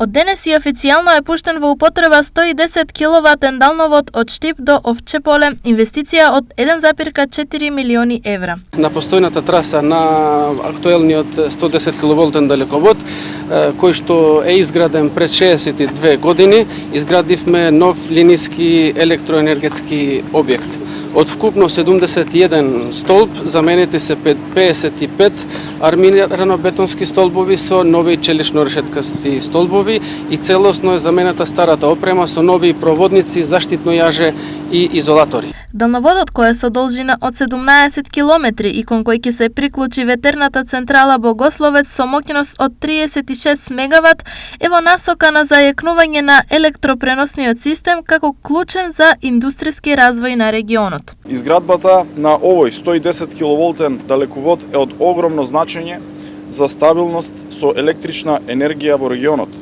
Од денес и официјално е пуштен во употреба 110 киловатен далновод од Штип до Овчеполе, инвестиција од 1,4 милиони евра. На постојната траса на актуелниот 110 киловолтен далековод, кој што е изграден пред 62 години, изградивме нов линиски електроенергетски објект. Од вкупно 71 столб заменети се 55 армирано-бетонски столбови со нови челично-решеткасти столбови и целосно е заменета старата опрема со нови проводници, заштитно јаже и изолатори. Далноводот, кој е со должина од 17 километри и кон кој ќе се приклучи ветерната централа Богословец со моќност од 36 мегават, е во насока на зајакнување на електропреносниот систем како клучен за индустријски развој на регионот. Изградбата на овој 110 киловолтен далековод е од огромно значење за стабилност со електрична енергија во регионот.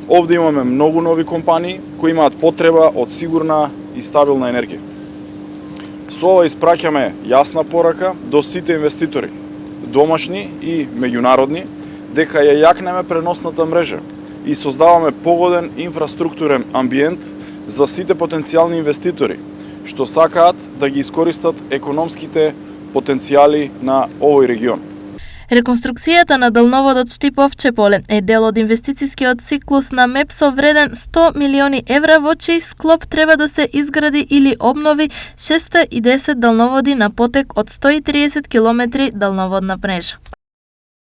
Овде имаме многу нови компании кои имаат потреба од сигурна и стабилна енергија. Со ова испраќаме јасна порака до сите инвеститори, домашни и меѓународни, дека ја јакнеме преносната мрежа и создаваме погоден инфраструктурен амбиент за сите потенцијални инвеститори, што сакаат да ги искористат економските потенцијали на овој регион. Реконструкцијата на далноводот Штип-Овчеполе е дел од инвестицискиот циклус на МЕПСО вреден 100 милиони евра, во чиј склоп треба да се изгради или обнови 610 далноводи на потек од 130 километри далноводна мрежа.